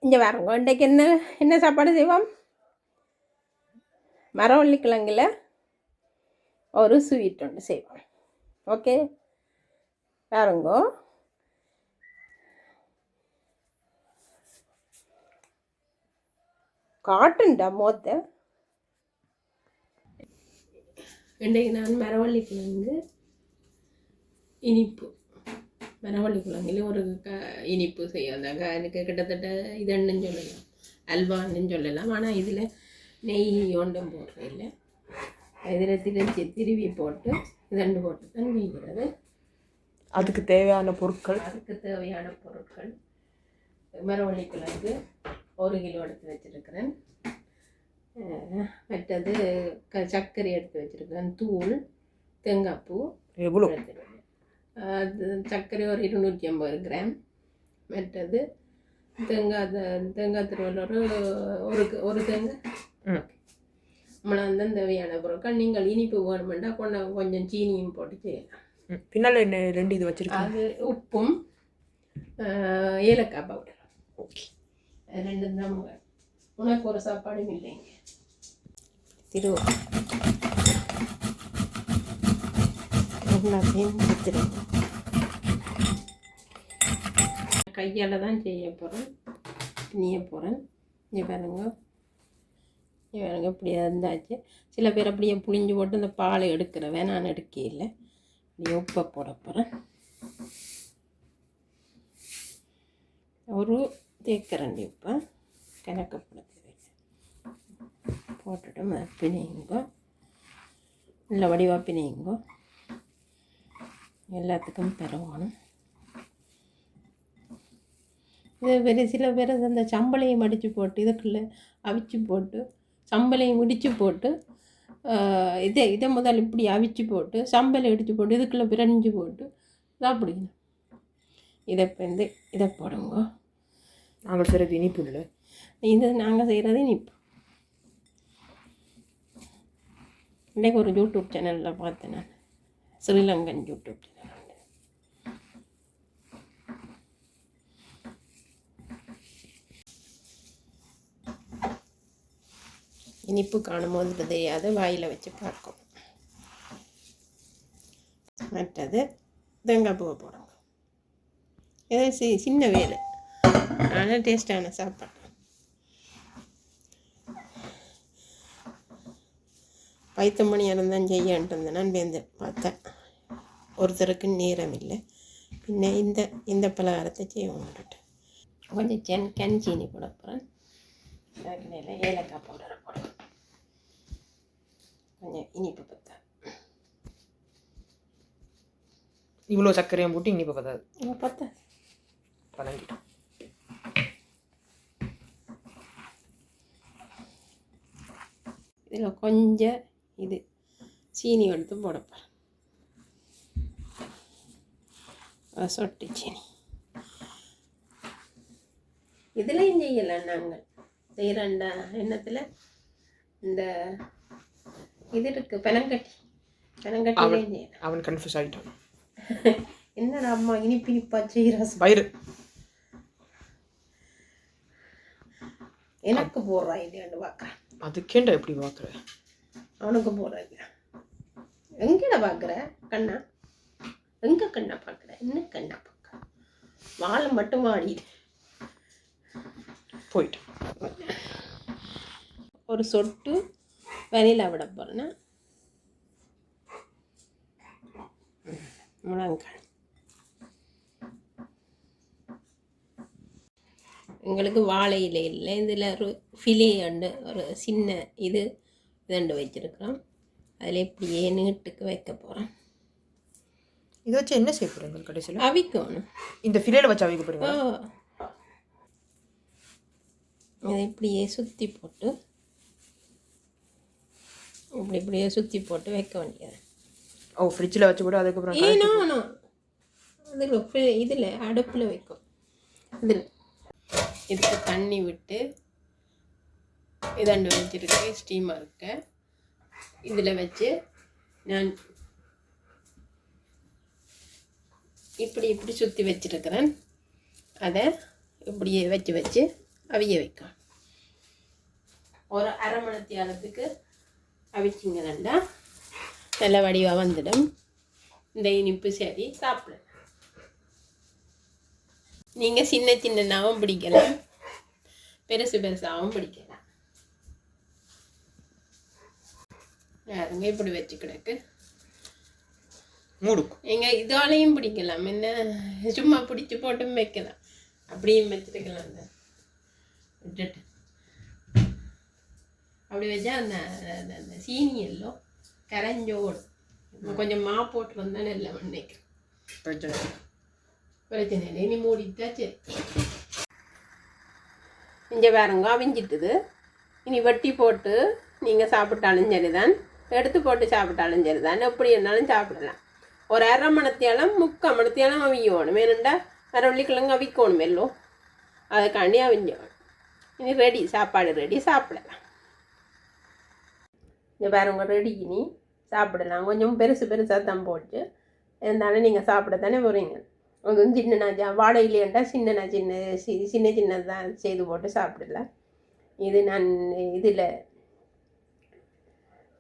இங்கே வரங்க. இன்றைக்கு என்ன சாப்பாடு செய்வோம்? மரவள்ளிக்கிழங்குல ஒரு ஸ்வீட் ஒன்று செய்வோம். ஓகே, பாருங்கோ. காட்டுண்டா மோத்த. இன்றைக்கு நான் மரவள்ளிக்கிழங்கு இனிப்பு, மரவள்ளிக்கிழங்குல ஒரு இனிப்பு செய்யறாங்க. எனக்கு கிட்டத்தட்ட இதுன்னு சொல்லலாம், அல்வான்னு சொல்லலாம். ஆனால் இதில் நெய் ஒன்றும் போடுறதில்லை. இதில் திருவி போட்டு இதண்டு போட்டு தான் செய்கிறது. அதுக்கு தேவையான பொருட்கள் மரவள்ளிக்கிழங்கு 1 கிலோ எடுத்து வச்சுருக்கிறேன். மற்றது சர்க்கரை எடுத்து வச்சுருக்கிறேன். தூள், தேங்காய்ப்பூ எவ்வளோ? அது சர்க்கரை ஒரு 250 கிராம். மற்றது தேங்காய் திருவள்ள ஒரு தேங்காய். நம்மளை வந்து தேவையான பொருட்கள். நீங்கள் இனிப்பு வேணுமெண்டா கொஞ்சம் சீனியும் போட்டு செய்யலாம். பின்னால் என்ன 2 இது வச்சுருக்கேன். அது உப்பும் ஏலக்காய் பவுடர். ஓகே, 2 தான். உனக்கு ஒரு சாப்பாடும் இல்லைங்க. கையால் தான் செய்ய போகிறேன், நீய போகிறேன். இங்கே பாருங்க, இப்படியே இருந்தாச்சு. சில பேர் அப்படியே புளிஞ்சு போட்டு இந்த பாலை எடுக்கிறவன், நான் எடுக்க இல்லை. அப்படியே உப்பை போட போகிறேன். ஒரு தேக்கரண்டி உப்பை கணக்கப்பட போட்டுட்டு பிணையுங்கோ, இல்லை வடிவாக பிணையுங்கோ. எல்லாத்துக்கும் பரவணும். இது சில பேர் அந்த சம்பளையும் அடித்து போட்டு இதுக்குள்ளே அவிச்சு போட்டு சம்பளையும் இடித்து போட்டு இதை முதல் இப்படி அவிச்சு போட்டு சம்பளை இடித்து போட்டு இதுக்குள்ளே பிறஞ்சு போட்டு சாப்பிடுங்க. இதை போடுங்க. நாங்கள் செய்கிறது இனிப்பு இல்லை, இது நாங்கள் செய்கிறது இனிப்பு. இன்றைக்கு ஒரு யூடியூப் சேனலில் பார்த்தேன் நான், ஸ்ரீலங்கன் யூடியூப் சேனல். இனிப்பு காணும்போது தெரியாது, வாயில் வச்சு பார்க்கும். மற்றது தேங்காய் பூவை போடுங்க. இது சின்ன வேலை, ஆனால் டேஸ்டான சாப்பாடு. பைத்தமணி இருந்தால் செய்யன்ட்டு நான் வேந்து பார்த்தேன். ஒருத்தருக்கு நேரம் இல்லை. பின்ன இந்த பலகாரத்தை செய்ய வந்துட்டு கொஞ்சம் கஞ்சினி போட போகிறேன். ஏலக்காய் பவுடரை போடுவேன். கொஞ்சம் இனிப்பு பத்தா. இவ்வளோ சர்க்கரையும் போட்டு இனிப்பு பத்தாது. பத்தா பழங்கிட்டோம். இதில் கொஞ்சம் சீனி எடுத்து போடப்போம். சொட்டு சீனி இதுலேயும் செய்யலாம். நாங்கள் செய்கிறண்டா எண்ணத்தில் இந்த இது இருக்குது, பனங்கட்டிலையும் செய்யலாம். அவன் கன்ஃபியூஸ் ஆகிட்டான். என்னடா அம்மா இனிப்பா செய்கிற பயிறு எனக்கு போடுறா இல்லையாண்டு பார்க்குறேன். அதுக்கேண்டா எப்படி பார்க்குற? அவனுக்கு போடுற இல்லையா? எங்கட பார்க்குற கண்ணா? எங்கே கண்ணா பார்க்குற? என்ன கண்ணா பார்க்குற? வாழை மட்டும் வாடிடு போயிட்டு ஒரு சொட்டு வெனிலா விட போகிறேன்னா முழங்காய். எங்களுக்கு வாழை இலை இல்லை. இதில் ஒரு ஃபிலே அண்டு ஒரு சின்ன இதண்டு வச்சுருக்கிறோம். அதில் இப்படியே நீட்டுக்கு வைக்க போகிறோம். இதை வச்சு என்ன செய்ய போகிறீங்க கடைசியில்? அவிக்கணும். இந்த ஃபிலேல வச்சு அவிக்க போகிறீங்க? இதை இப்படியே சுற்றி போட்டு இப்படியே சுற்றி போட்டு வைக்க வேண்டியது. ஃப்ரிட்ஜில் வச்சு கூட அதுக்கப்புறம் அதில் இதில் அடுப்பில் வைக்கும். இதுக்கு தண்ணி விட்டு இதண்டு வச்சுருக்கு, ஸ்டீமாக இருக்க இதில் வச்சு நான் இப்படி சுற்றி வச்சுருக்கிறேன். அதை இப்படியே வச்சு அவிய வைக்கும். ஒரு அரை மணி நேரத்துக்கு அவிச்சிங்கன்னா நல்ல வடிவாக வந்துடும். இந்த இனிப்பு சரி சாப்பிட நீங்கள் சின்ன சின்னனாகவும் பிடிக்கலாம், பெருசு பெருசாகவும் பிடிக்கலாம். யாருங்க இப்படி வச்சு கிடக்கு மூடுக்கும். எங்கள் இதாலையும் பிடிக்கலாம், என்ன சும்மா பிடிச்சி போட்டும் வைக்கலாம், அப்படியும் வச்சுருக்கலாம். விட்டுட்டு அப்படி வச்சா அந்த அந்த சீனி எல்லாம் கரைஞ்சோடும். கொஞ்சம் மா போட்டு வந்தால் நல்லா நினைக்கிறேன். பிரச்சனை இல்லை, இனி மூடிட்டா சரி. இங்கே வேறங்க அவிஞ்சிட்டுது. இனி வெட்டி போட்டு நீங்கள் சாப்பிட்டாலும் சரிதான், எடுத்து போட்டு சாப்பிட்டாலும் சரிதான், எப்படி இருந்தாலும் சாப்பிடலாம். ஒரு அரை மணத்தியாலும் 3/4 மணத்தியாலும் அவிக்கணும். வேணுண்டா வரவள்ளிக்கிழங்கு அவிக்கணும் எல்லாம், அதுக்காண்டி அவிஞ்சோணும். இனி ரெடி, சாப்பாடு ரெடி, சாப்பிடலாம். இங்கே வேறவங்க ரெடி, இனி சாப்பிடலாம். கொஞ்சம் பெருசு பெருசாக தான் போட்டு இருந்தாலும் நீங்கள் சாப்பிட தானே போகிறீங்க. கொஞ்சம் சின்ன வாழை இல்லையண்டா சின்ன சின்னதான் செய்து போட்டு சாப்பிடலாம். இது நான் இதில்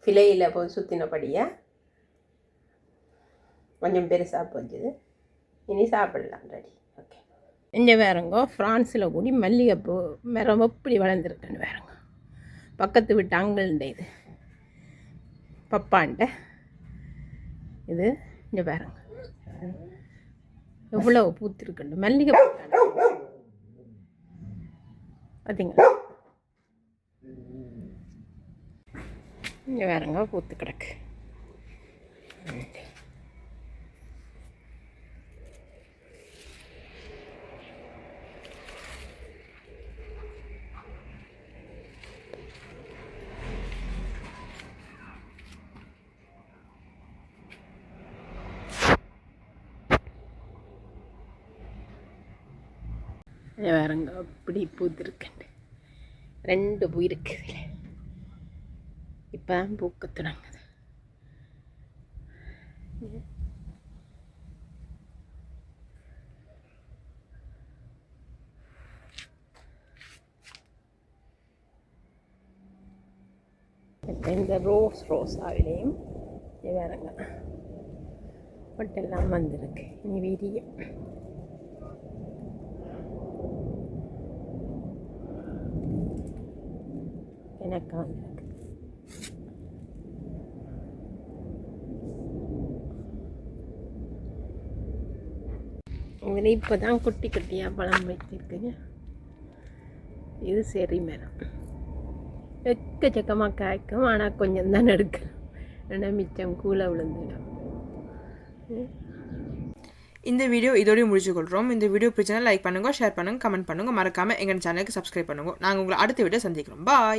ஃபிலையில் போய் சுற்றினபடியாக கொஞ்சம் பெருசாக போச்சுது. இனி சாப்பிடலாம். ரெடி. ஓகே. இங்கே வேறங்கோ ஃப்ரான்ஸில் கூடி மல்லிகைப்பூ மரம் எப்படி வளர்ந்துருக்குன்னு வேறங்க. பக்கத்து விட்டு அங்கள்ண்ட இது பப்பாண்ட இது இங்கே பாருங்க எவ்வளோ பூத்துருக்குண்டு மல்லிகை பார்த்தீங்களா. இங்கே வேறங்க பூத்து கிடக்கு. வேறங்க அப்படி பூத்துருக்குண்டு 2 பூ இருக்குது இதில். இப்போ தான் பூக்க தொடங்குது. இப்போ இந்த ரோஸாவிலையும் வேறங்க பொட்டெல்லாம் வந்திருக்கு. இனி விரியும். எனக்கு வந்திருக்கு. இதில் இப்போ தான் குட்டி குட்டியாக பழம் வைத்திருக்குங்க. இது சரி மரம் எக்கச்சக்கமாக காய்க்கும், ஆனால் கொஞ்சம் தான் எடுக்கலாம், ஏன்னா மிச்சம் கூலை விழுந்துடும். இந்த வீடியோ இதோடய முடிச்சுக்கொள்கிறோம். இந்த வீடியோ பிடிச்சா லைக் பண்ணுங்கள், ஷேர் பண்ணுங்கள், கமெண்ட் பண்ணுங்கள். மறக்காமல் எங்கள் சேனலுக்கு சப்ஸ்கிரைப் பண்ணுங்கள். நாங்கள் உங்களை அடுத்த வீடியோ சந்திக்கிறோம். பாய்.